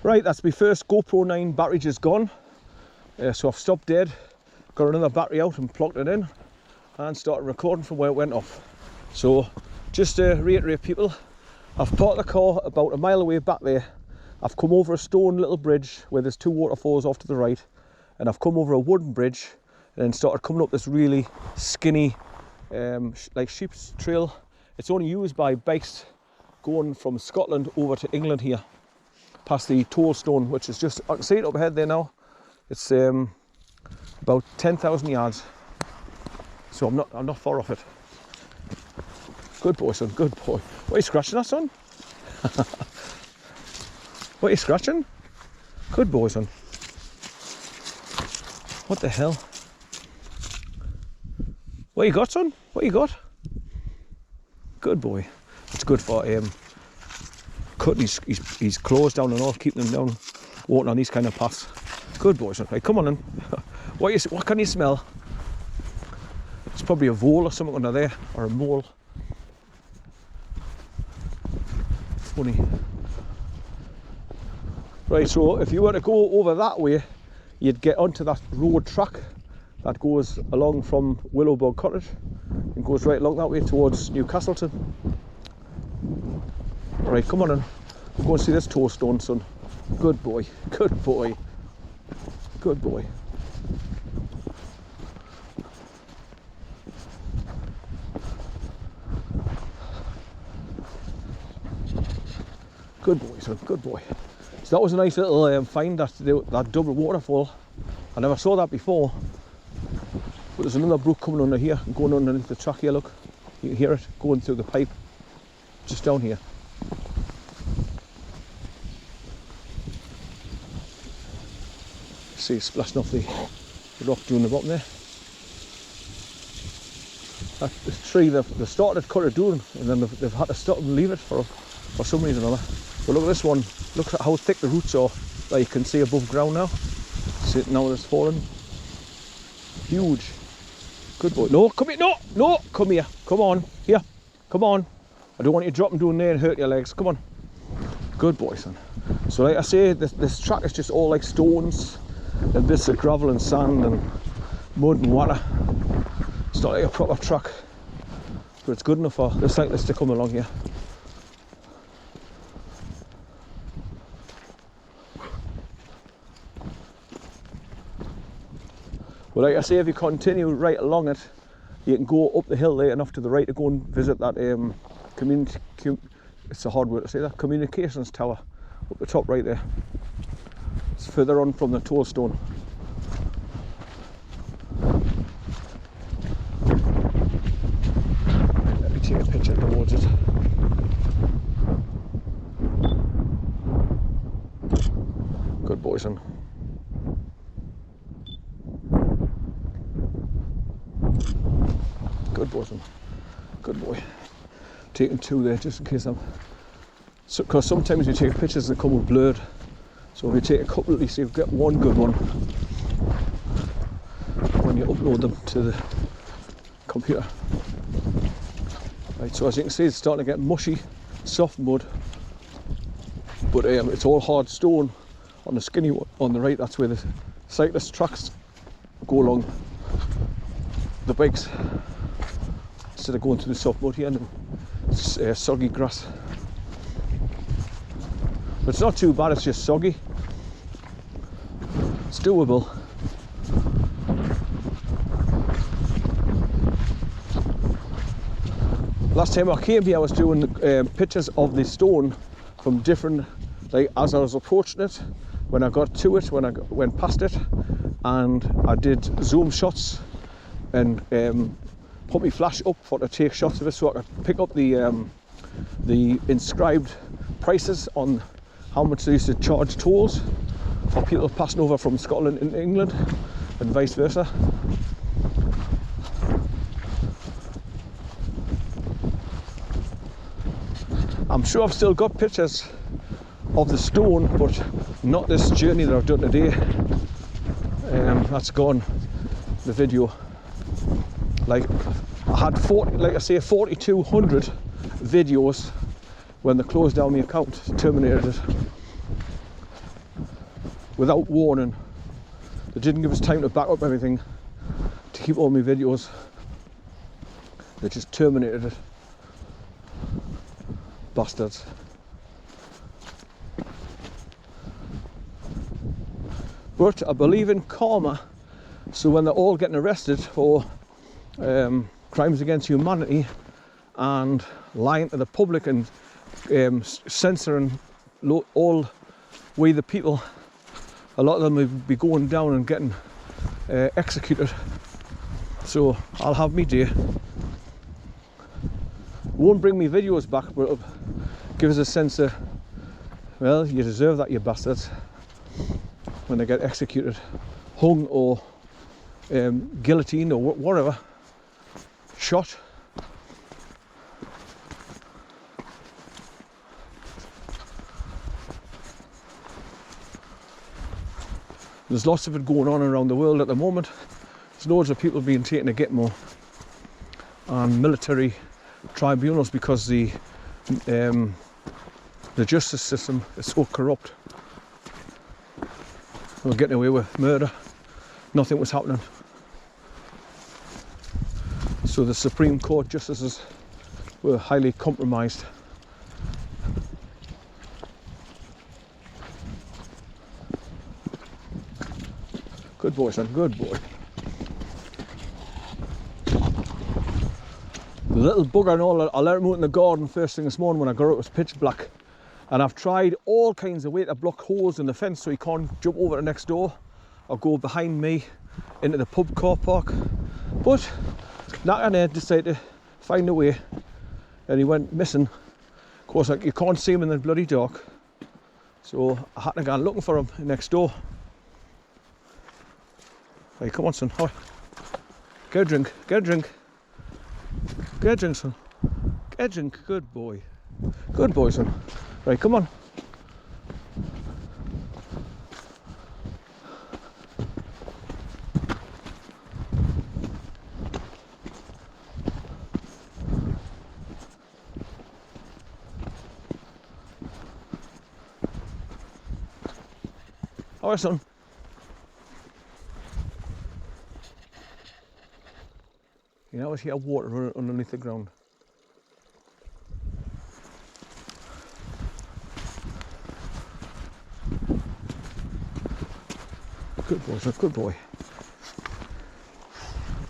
Right, that's my first GoPro 9 battery just gone. So I've stopped dead, got another battery out and plugged it in and started recording from where it went off. So just to reiterate people, I've parked the car about a mile away back there. I've come over a stone little bridge where there's two waterfalls off to the right, and I've come over a wooden bridge and then started coming up this really skinny like sheep's trail. It's only used by bikes going from Scotland over to England here, past the toll stone, which is just, I can see it up ahead there now. It's about 10,000 yards, so I'm not far off it. Good boy, son, good boy. What are you scratching at, son? What are you scratching? Good boy, son. What the hell? What you got, son? What you got? Good boy. It's good for cutting his claws down and all, keeping them down, walking on these kind of paths. Good boy, son. Right, come on in. What can you smell? It's probably a vole or something under there, or a mole. Funny. Right, so if you were to go over that way, you'd get onto that road track that goes along from Willowbog Cottage and goes right along that way towards Newcastleton. Right, come on in. We'll go and see this tollstone, son. Good boy, good boy, good boy. Good boy, son, good boy. So that was a nice little find, that double waterfall. I never saw that before. But there's another brook coming under here and going underneath the track here, look. You can hear it going through the pipe just down here. See it splashing off the rock during the bottom there. This tree they've started cut it down and then they've had to stop and leave it for some reason or other. But look at this one, look at how thick the roots are that you can see above ground now. See it now it's fallen. Huge. Good boy. No, come here, no, come here. Come on, here, come on. I don't want you dropping down there and hurt your legs, come on. Good boy, son. So like I say, this track is just all like stones and bits of gravel and sand and mud and water. It's not like a proper track, but it's good enough for the cyclists to come along here. Well, like I say, if you continue right along it, you can go up the hill there and off to the right to go and visit that it's a hard word to say that, communications tower up the top right there. It's further on from the toll stone. Let me take a picture towards it. Good boy, son. Good boy, son. Good boy. Taking two there just in case because sometimes you take pictures and they come with blurred. So if you take a couple at least, you get one good one when you upload them to the computer. Right, so as you can see, it's starting to get mushy, soft mud, but it's all hard stone on the skinny one on the right. That's where the cyclist tracks go along the bikes, instead of going through the soft mud here and soggy grass. But it's not too bad, it's just soggy. It's doable. Last time I came here I was doing pictures of the stone from different, like as I was approaching it, when I got to it, when I went past it, and I did zoom shots and put my flash up for to take shots of it so I could pick up the inscribed prices on how much they used to charge tolls for people passing over from Scotland into England and vice versa. I'm sure I've still got pictures of the stone, but not this journey that I've done today. That's gone, the video. Like I had 4,200 videos when they closed down my account, terminated it. without warning. They didn't give us time to back up everything to keep all my videos. They just terminated it. Bastards. But I believe in karma, so when they're all getting arrested for crimes against humanity and lying to the public and censoring all we the people, a lot of them will be going down and getting executed. So I'll have me day. Won't bring me videos back, but it'll give us a sense of, well, you deserve that, you bastards, when they get executed, hung or guillotined or whatever, shot. There's lots of it going on around the world at the moment. There's loads of people being taken to Gitmo and military tribunals because the justice system is so corrupt. They were getting away with murder. Nothing was happening. So the Supreme Court justices were highly compromised. Good boy, son, good boy. The little bugger and all, I let him out in the garden first thing this morning when I got out, it was pitch black. And I've tried all kinds of way to block holes in the fence so he can't jump over to next door or go behind me into the pub car park. But Nat decided to find a way and he went missing. Of course, like, you can't see him in the bloody dark. So I had to go looking for him next door. Hey, come on, son. Hi. Get a drink. Get a drink. Get a drink, son. Get a drink. Good boy. Good boy, son. Right, come on. All right, son. You know, you have water running underneath the ground. Good boy, son, good boy.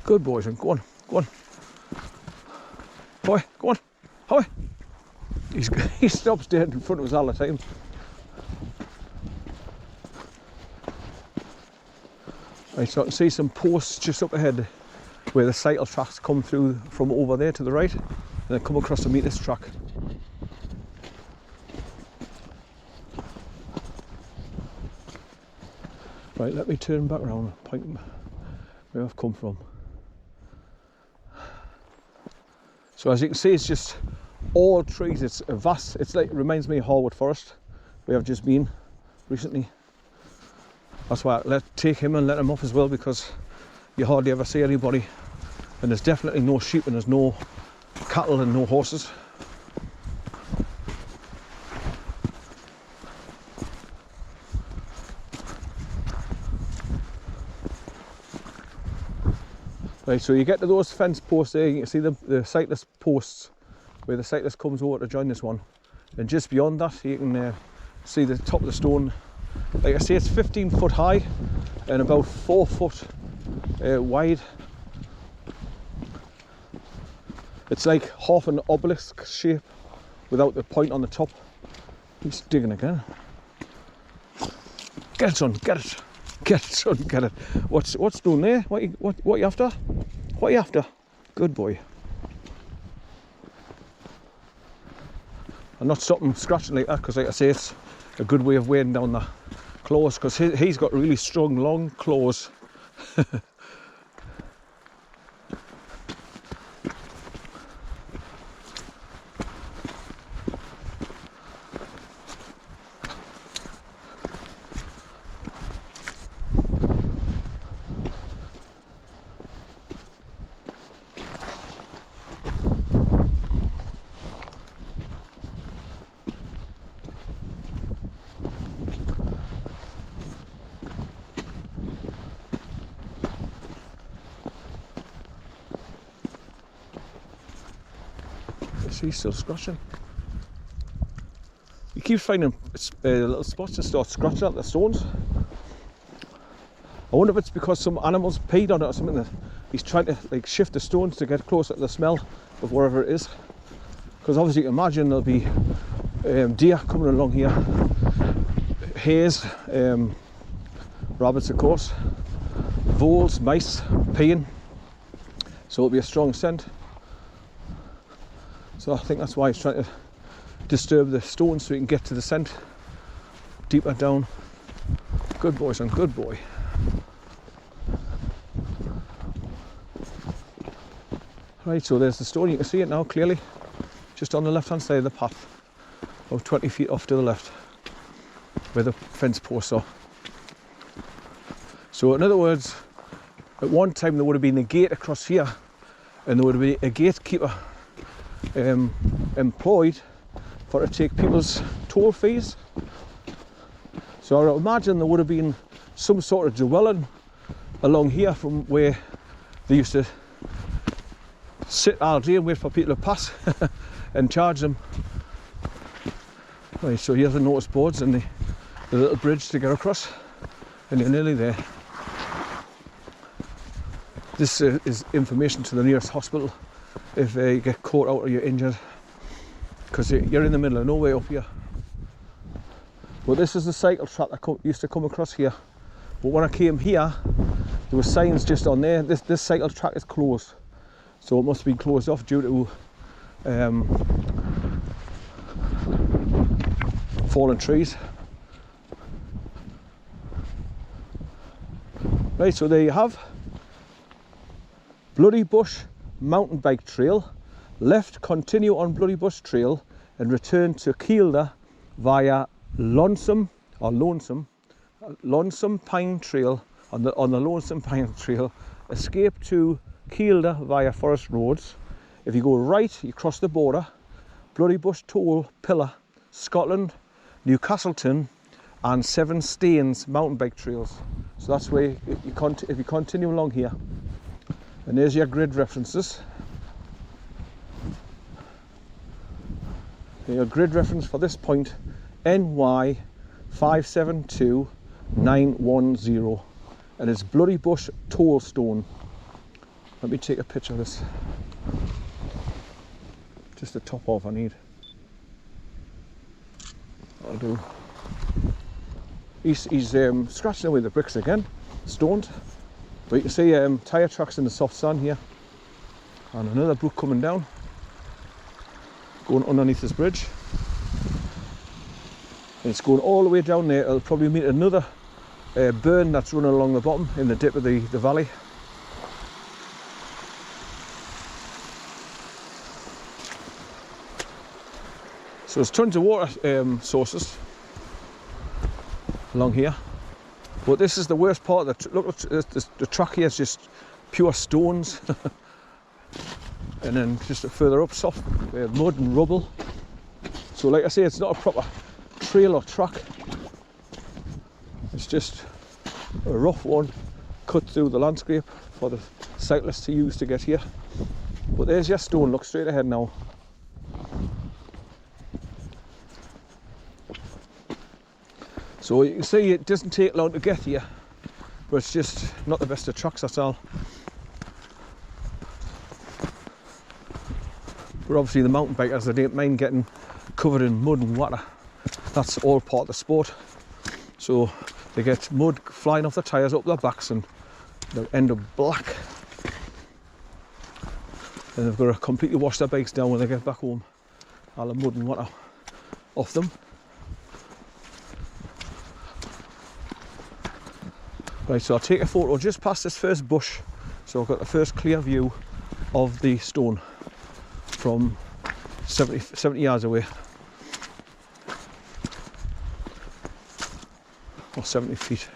Good boy, son, go on, go on. Boy, go on, hi. He stops dead in front of us all the time. Right, so I can see some posts just up ahead where the cycle tracks come through from over there to the right and then come across to meet this track. Right, let me turn back around and point where I've come from. So as you can see, it's just all trees. It's a vast, it's like, it reminds me of Harwood Forest where I've just been recently. That's why I take him and let him off as well, because you hardly ever see anybody. And there's definitely no sheep and there's no cattle and no horses. Right, so you get to those fence posts there, you can see the cyclist posts where the cyclist comes over to join this one. And just beyond that, you can see the top of the stone. Like I say, it's 15 foot high and about 4 foot wide. It's like half an obelisk shape without the point on the top. He's digging again. Get it, son, get it. Get it, son, get it. What's doing there? What you after? What you after? Good boy. I'm not stopping scratching like that because, like I say, it's a good way of weighing down the claws, because he's got really strong, long claws. See, he's still scratching. He keeps finding little spots and starts scratching at the stones. I wonder if it's because some animals peed on it or something, that he's trying to like shift the stones to get closer to the smell of wherever it is. Because obviously you can imagine there'll be deer coming along here, hares, rabbits of course, voles, mice, peeing. So it'll be a strong scent. So I think that's why he's trying to disturb the stones so he can get to the scent deeper down. Good boy, son, good boy. Right, so there's the stone, you can see it now clearly, just on the left hand side of the path, about 20 feet off to the left, where the fence posts are. So in other words, at one time there would have been a gate across here, and there would have been a gatekeeper employed for to take people's toll fees. So I imagine there would have been some sort of dwelling along here from where they used to sit all day and wait for people to pass and charge them. Right, so here's the notice boards and the little bridge to get across, and you're nearly there. This is information to the nearest hospital if you get caught out or you're injured, because you're in the middle of nowhere up here. But this is the cycle track that used to come across here. But when I came here, there were signs just on there. This cycle track is closed. So it must have been closed off due to fallen trees. Right, so there you have Bloody Bush mountain bike trail. Left, continue on Bloody Bush trail and return to Kielder via Lonesome Pine Trail on the Lonesome Pine Trail. Escape to Kielder via Forest Roads. If you go right, you cross the border. Bloody Bush Toll Pillar, Scotland, Newcastleton, and Seven Stains mountain bike trails. So that's where if you continue along here. And there's your grid references. Your grid reference for this point, NY 572910, and it's Bloody Bush Toll Stone. Let me take a picture of this. Just the top off I need. That'll do. He's scratching away the bricks again, stoned. But you can see tyre tracks in the soft sand here. And another brook coming down, going underneath this bridge. And it's going all the way down there. It'll probably meet another burn that's running along the bottom in the dip of the valley. So there's tons of water sources along here, but this is the worst part. The track here is just pure stones, and then just further up, soft mud and rubble. So, like I say, it's not a proper trail or track. It's just a rough one cut through the landscape for the cyclists to use to get here. But there's your stone. Look straight ahead now. So you can see it doesn't take long to get here, but it's just not the best of tracks, that's all. But obviously the mountain bikers, they don't mind getting covered in mud and water. That's all part of the sport. So they get mud flying off their tyres up their backs and they'll end up black. And they've got to completely wash their bikes down when they get back home. All the mud and water off them. Right, so I'll take a photo just past this first bush, so I've got the first clear view of the stone from 70 yards away, or 70 feet.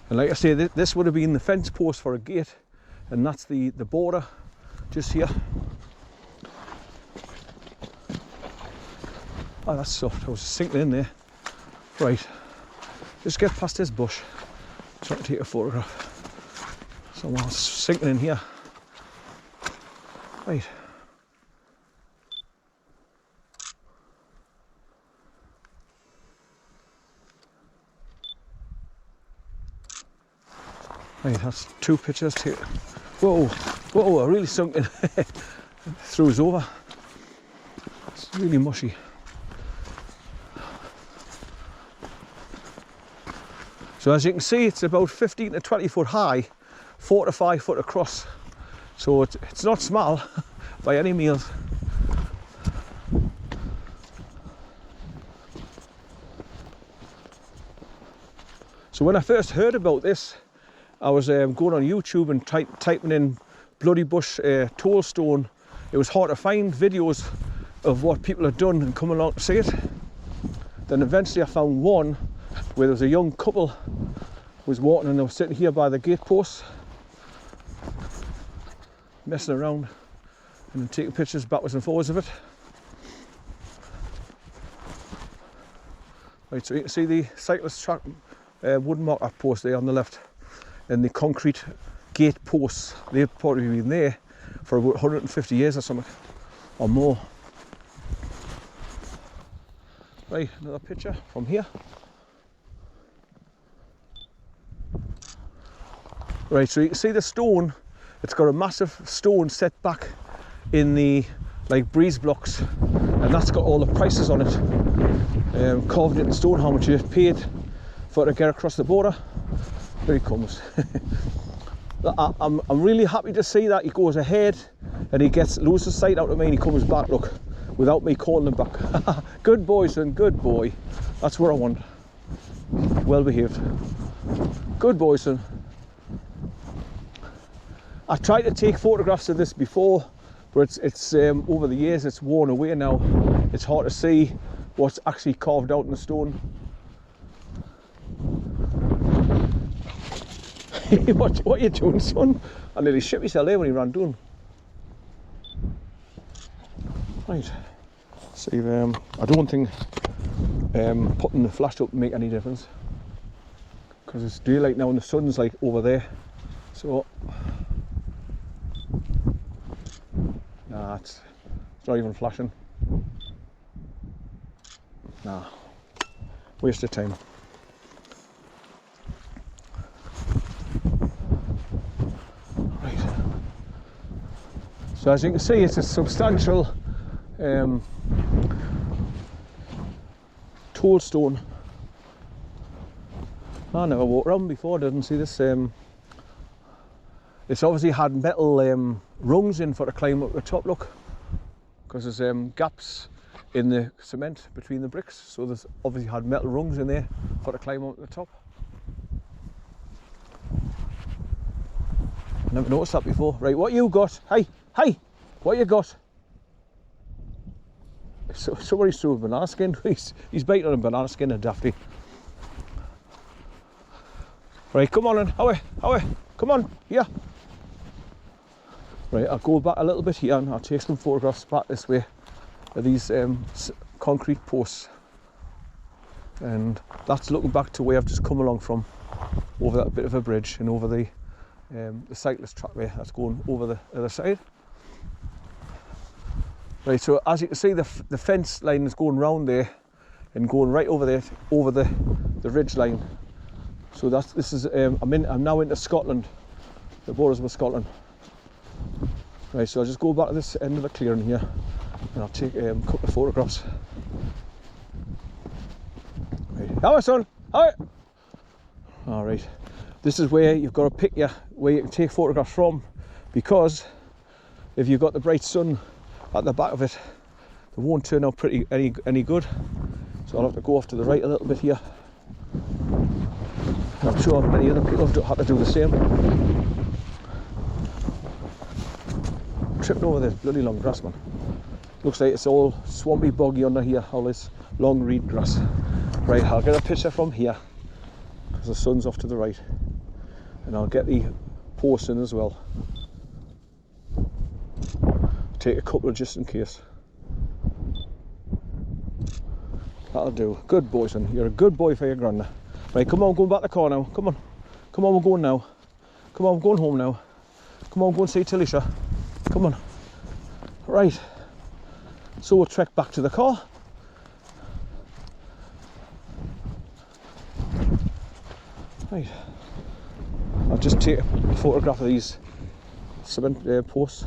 And like I say, this would have been the fence post for a gate, and that's the border just here. Oh, that's soft. I was sinking in there. Right, just get past this bush. Trying to take a photograph. Someone's sinking in here. Right. Right, that's 2 pictures taken. Whoa, whoa, I really sunk in. Threw us over. It's really mushy. So as you can see, it's about 15 to 20 foot high, 4 to 5 foot across. So it's not small by any means. So when I first heard about this, I was going on YouTube and typing in Bloody Bush tollstone. It was hard to find videos of what people had done and come along to see it. Then eventually I found one where there was a young couple who was walking and they were sitting here by the gatepost, messing around and taking pictures backwards and forwards of it. Right, so you can see the cyclist track wooden marker post there on the left, and the concrete gate posts. They've probably been there for about 150 years or something, or more. Right, another picture from here. Right, so you can see the stone. It's got a massive stone set back in the breeze blocks, and that's got all the prices on it, carved into stone, how much you've paid for it to get across the border. Here he comes. I'm really happy to see that he goes ahead and he loses sight out of me and he comes back, look, without me calling him back. Good boy, son, good boy. That's what I want. Well behaved. Good boy, son. I tried to take photographs of this before, but it's over the years it's worn away now. It's hard to see what's actually carved out in the stone. What are you doing, son? I nearly shit myself there when he ran down. Right. See, I don't think putting the flash up will make any difference, because it's daylight now and the sun's like over there. So, nah, it's not even flashing. Nah, waste of time. So as you can see, it's a substantial tollstone. I never walked around before, didn't see this. It's obviously had metal rungs in for to climb up the top, look, because there's gaps in the cement between the bricks, so there's obviously had metal rungs in there for to climb up the top. Never noticed that before. Right, what you got? Hey! Hey, what you got? Somebody's threw a banana skin. He's biting on a banana skin, a dafty. Right, come on in. Howie, come on, here. Right, I'll go back a little bit here and I'll take some photographs back this way of these concrete posts. And that's looking back to where I've just come along from, over that bit of a bridge and over the cyclist trackway that's going over the other side. Right, so as you can see, the fence line is going round there and going right over there, over the ridge line. So this is I'm now into Scotland, the borders with Scotland. Right, so I'll just go back to this end of the clearing here and I'll take a couple of photographs. Right, how son? How? All right, this is where you've got to pick where you can take photographs from, because if you've got the bright sun at the back of it, they won't turn out any good. So I'll have to go off to the right a little bit here. I'm sure many other people have had to do the same. Tripping over this bloody long grass, man. Looks like it's all swampy, boggy under here, all this long reed grass. Right, I'll get a picture from here, because the sun's off to the right. And I'll get the post in as well. Take a couple just in case. That'll do. Good boy, son. You're a good boy for your granda. Right, come on, going back the car now. Come on, we're going now. Come on, I'm going home now. Come on, go and see Talisha. Come on. Right. So we'll trek back to the car. Right. I'll just take a photograph of these cement posts.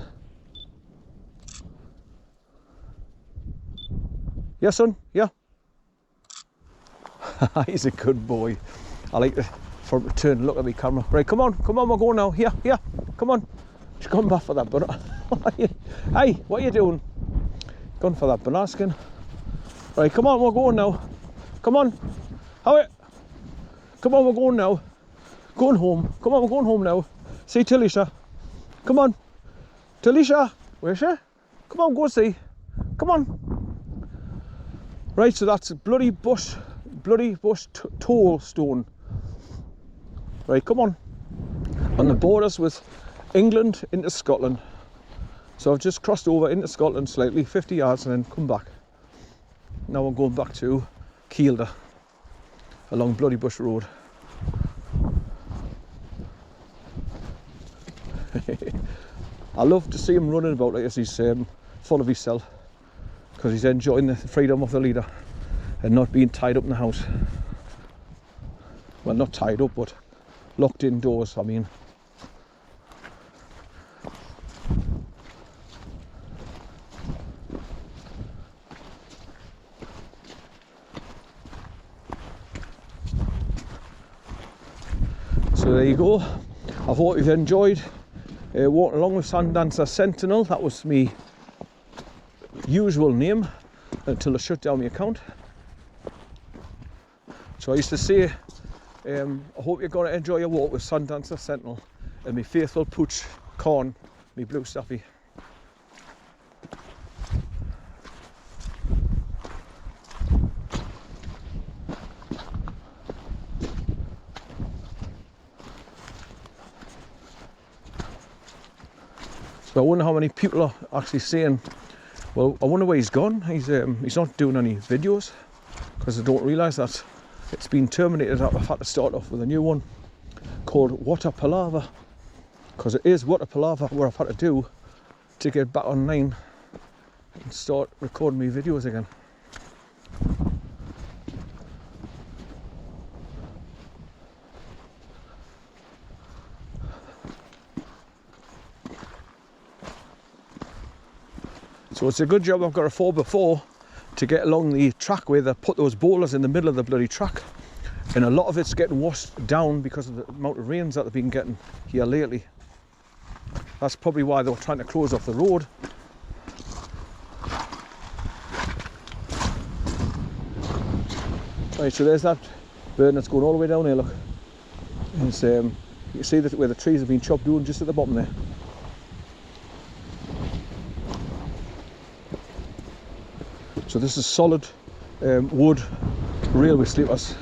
Yeah, son? Yeah? He's a good boy. I like for him to turn and look at the camera. Right, come on, we're going now. Here, come on. Just come back for that banana. Hey, what are you doing? Going for that banana skin. Right, come on, we're going now. Come on. How it? Come on, we're going now. Going home. Come on, we're going home now. See Talisha. Come on. Talisha. Where's she? Come on, go see. Come on. Right, so that's bloody bush toll stone. Right, come on. On the borders with England into Scotland. So I've just crossed over into Scotland slightly, 50 yards, and then come back. Now I'm going back to Kielder along Bloody Bush Road. I love to see him running about like this. He's full of himself because he's enjoying the freedom of the leader and not being tied up in the house. Well, not tied up, but locked indoors, I mean. So there you go. I hope you've enjoyed walking along with Sandancer Sentinel. That was my usual name until I shut down my account. So I used to say, I hope you're going to enjoy your walk with Sandancer Sentinel and my faithful pooch, Corn, my blue staffy. So I wonder how many people are actually saying, well, I wonder where he's gone. He's not doing any videos because I don't realise that it's been terminated. I've had to start off with a new one called What a Palaver, because it is What a Palaver what I've had to do to get back online and start recording my videos again. So it's a good job I've got a 4x4 to get along the track where they put those boulders in the middle of the bloody track, and a lot of it's getting washed down because of the amount of rains that they've been getting here lately. That's probably why they were trying to close off the road. Right, so there's that burn that's going all the way down here, look. It's, you can see that where the trees have been chopped down just at the bottom there. So this is solid wood railway sleepers.